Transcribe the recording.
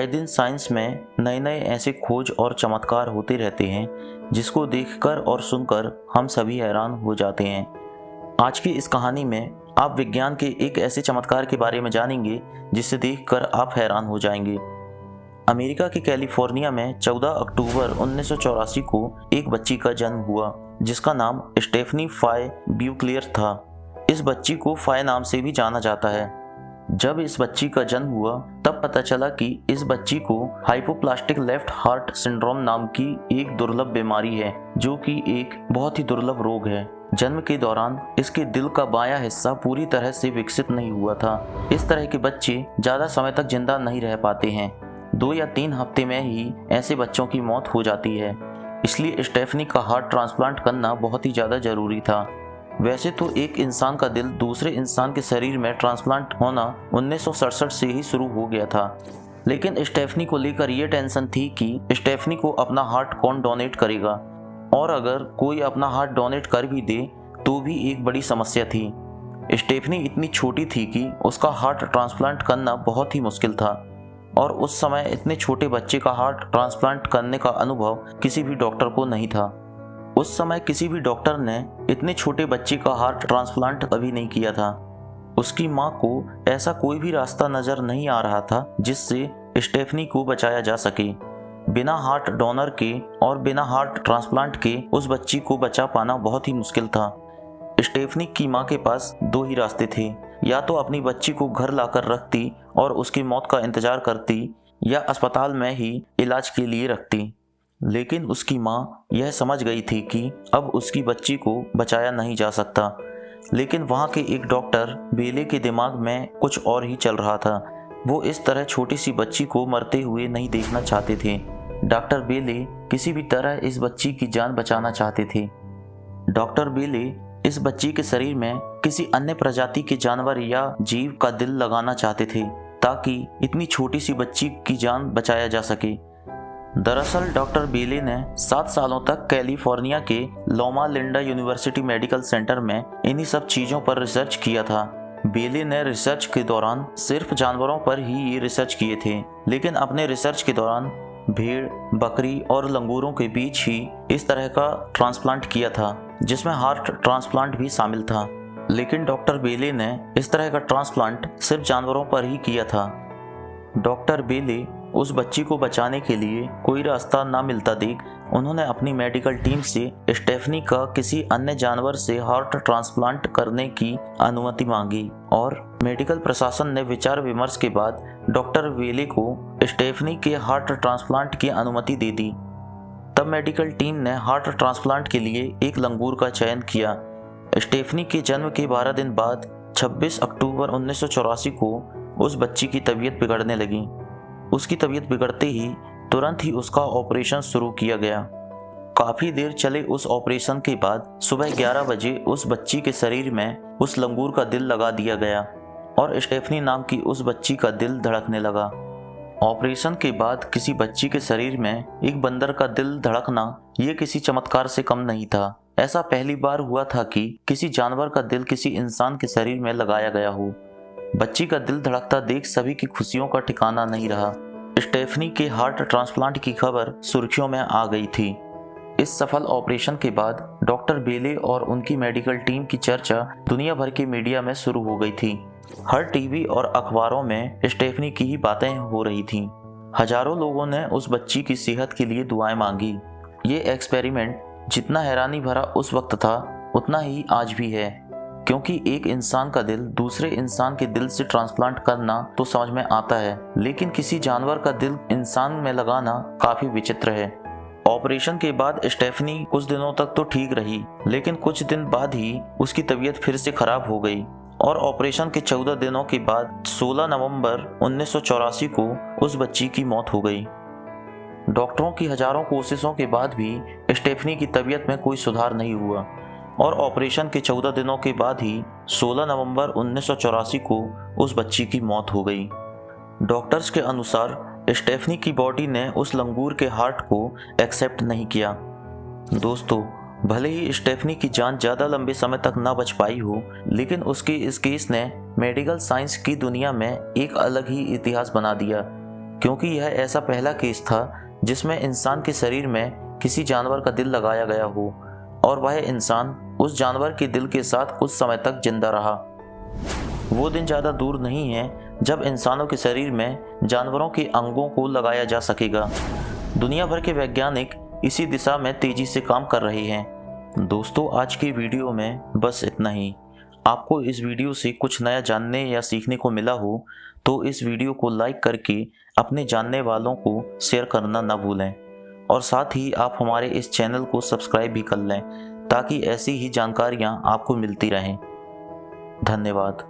आए दिन साइंस में नए नए ऐसे खोज और चमत्कार होते रहते हैं जिसको देखकर और सुनकर हम सभी हैरान हो जाते हैं। आज की इस कहानी में आप विज्ञान के एक ऐसे चमत्कार के बारे में जानेंगे जिसे देखकर आप हैरान हो जाएंगे। अमेरिका के कैलिफोर्निया में 14 अक्टूबर 1984 को एक बच्ची का जन्म हुआ जिसका नाम स्टेफनी फाय ब्यूक्लेयर था। इस बच्ची को फाय नाम से भी जाना जाता है। जब इस बच्ची का जन्म हुआ तब पता चला कि इस बच्ची को हाइपोप्लास्टिक लेफ्ट हार्ट सिंड्रोम नाम की एक दुर्लभ बीमारी है, जो कि एक बहुत ही दुर्लभ रोग है। जन्म के दौरान इसके दिल का बायां हिस्सा पूरी तरह से विकसित नहीं हुआ था। इस तरह के बच्चे ज्यादा समय तक जिंदा नहीं रह पाते हैं। 2 या 3 हफ्ते में ही ऐसे बच्चों की मौत हो जाती है। इसलिए स्टेफनी का हार्ट ट्रांसप्लांट करना बहुत ही ज़्यादा ज़रूरी था। वैसे तो एक इंसान का दिल दूसरे इंसान के शरीर में ट्रांसप्लांट होना 1967 से ही शुरू हो गया था, लेकिन स्टेफनी को लेकर ये टेंशन थी कि स्टेफनी को अपना हार्ट कौन डोनेट करेगा, और अगर कोई अपना हार्ट डोनेट कर भी दे तो भी एक बड़ी समस्या थी। स्टेफनी इतनी छोटी थी कि उसका हार्ट ट्रांसप्लांट करना बहुत ही मुश्किल था, और उस समय इतने छोटे बच्चे का हार्ट ट्रांसप्लांट करने का अनुभव किसी भी डॉक्टर को नहीं था। उस समय किसी भी डॉक्टर ने इतने छोटे बच्चे का हार्ट ट्रांसप्लांट कभी नहीं किया था। उसकी मां को ऐसा कोई भी रास्ता नजर नहीं आ रहा था जिससे स्टेफनी को बचाया जा सके। बिना हार्ट डोनर के और बिना हार्ट ट्रांसप्लांट के उस बच्ची को बचा पाना बहुत ही मुश्किल था। स्टेफनी की मां के पास 2 ही रास्ते थे, या तो अपनी बच्ची को घर लाकर रखती और उसकी मौत का इंतजार करती, या अस्पताल में ही इलाज के लिए रखती। लेकिन उसकी मां यह समझ गई थी कि अब उसकी बच्ची को बचाया नहीं जा सकता। लेकिन वहां के एक डॉक्टर बेले के दिमाग में कुछ और ही चल रहा था। वो इस तरह छोटी सी बच्ची को मरते हुए नहीं देखना चाहते थे। डॉक्टर बेले किसी भी तरह इस बच्ची की जान बचाना चाहते थे। डॉक्टर बेले इस बच्ची के शरीर में किसी अन्य प्रजाति के जानवर या जीव का दिल लगाना चाहते थे ताकि इतनी छोटी सी बच्ची की जान बचाया जा सके। दरअसल डॉक्टर बेले ने 7 सालों तक कैलिफोर्निया के लोमा लिंडा यूनिवर्सिटी मेडिकल सेंटर में इन्हीं सब चीज़ों पर रिसर्च किया था। बेले ने रिसर्च के दौरान सिर्फ जानवरों पर ही ये रिसर्च किए थे, लेकिन अपने रिसर्च के दौरान भेड़, बकरी और लंगूरों के बीच ही इस तरह का ट्रांसप्लांट किया था, जिसमें हार्ट ट्रांसप्लांट भी शामिल था। लेकिन डॉक्टर बेले ने इस तरह का ट्रांसप्लांट सिर्फ जानवरों पर ही किया था। डॉक्टर बेले उस बच्ची को बचाने के लिए कोई रास्ता ना मिलता देख उन्होंने अपनी मेडिकल टीम से स्टेफनी का किसी अन्य जानवर से हार्ट ट्रांसप्लांट करने की अनुमति मांगी, और मेडिकल प्रशासन ने विचार विमर्श के बाद डॉक्टर बेले को स्टेफनी के हार्ट ट्रांसप्लांट की अनुमति दे दी। तब मेडिकल टीम ने हार्ट ट्रांसप्लांट के लिए एक लंगूर का चयन किया। स्टेफनी के जन्म के 12 दिन बाद 26 अक्टूबर 1984 को उस बच्ची की तबीयत बिगड़ने लगी। उसकी तबीयत बिगड़ते ही तुरंत ही उसका ऑपरेशन शुरू किया गया। काफ़ी देर चले उस ऑपरेशन के बाद सुबह 11 बजे उस बच्ची के शरीर में उस लंगूर का दिल लगा दिया गया और स्टेफनी नाम की उस बच्ची का दिल धड़कने लगा। ऑपरेशन के बाद किसी बच्ची के शरीर में एक बंदर का दिल धड़कना ये किसी चमत्कार से कम नहीं था। ऐसा पहली बार हुआ था कि किसी जानवर का दिल किसी इंसान के शरीर में लगाया गया हो। बच्ची का दिल धड़कता देख सभी की खुशियों का ठिकाना नहीं रहा। स्टेफनी के हार्ट ट्रांसप्लांट की खबर सुर्खियों में आ गई थी। इस सफल ऑपरेशन के बाद डॉक्टर बेले और उनकी मेडिकल टीम की चर्चा दुनिया भर के मीडिया में शुरू हो गई थी। हर टीवी और अखबारों में स्टेफनी की ही बातें हो रही थीं। हजारों लोगों ने उस बच्ची की सेहत के लिए दुआएं मांगी। ये एक्सपेरिमेंट जितना हैरानी भरा उस वक्त था उतना ही आज भी है, क्योंकि एक इंसान का दिल दूसरे इंसान के दिल से ट्रांसप्लांट करना तो समझ में आता है, लेकिन किसी जानवर का दिल इंसान में लगाना काफी विचित्र है। ऑपरेशन के बाद स्टेफनी कुछ दिनों तक तो ठीक रही, लेकिन कुछ दिन बाद ही उसकी तबीयत फिर से खराब हो गई और ऑपरेशन के 14 दिनों के बाद 16 नवंबर 1984 को उस बच्ची की मौत हो गई। डॉक्टरों की हजारों कोशिशों के बाद भी स्टेफनी की तबीयत में कोई सुधार नहीं हुआ और ऑपरेशन के 14 दिनों के बाद ही 16 नवंबर 1984 को उस बच्ची की मौत हो गई। डॉक्टर्स के अनुसार स्टेफनी की बॉडी ने उस लंगूर के हार्ट को एक्सेप्ट नहीं किया। दोस्तों, भले ही स्टेफनी की जान ज़्यादा लंबे समय तक ना बच पाई हो, लेकिन उसके इस केस ने मेडिकल साइंस की दुनिया में एक अलग ही इतिहास बना दिया। क्योंकि यह ऐसा पहला केस था जिसमें इंसान के शरीर में किसी जानवर का दिल लगाया गया हो और वह इंसान उस जानवर के दिल के साथ कुछ समय तक जिंदा रहा। वो दिन ज़्यादा दूर नहीं है जब इंसानों के शरीर में जानवरों के अंगों को लगाया जा सकेगा। दुनिया भर के वैज्ञानिक इसी दिशा में तेजी से काम कर रहे हैं। दोस्तों, आज की वीडियो में बस इतना ही। आपको इस वीडियो से कुछ नया जानने या सीखने को मिला हो तो इस वीडियो को लाइक करके अपने जानने वालों को शेयर करना न भूलें और साथ ही आप हमारे इस चैनल को सब्सक्राइब भी कर लें ताकि ऐसी ही जानकारियाँ आपको मिलती रहें। धन्यवाद।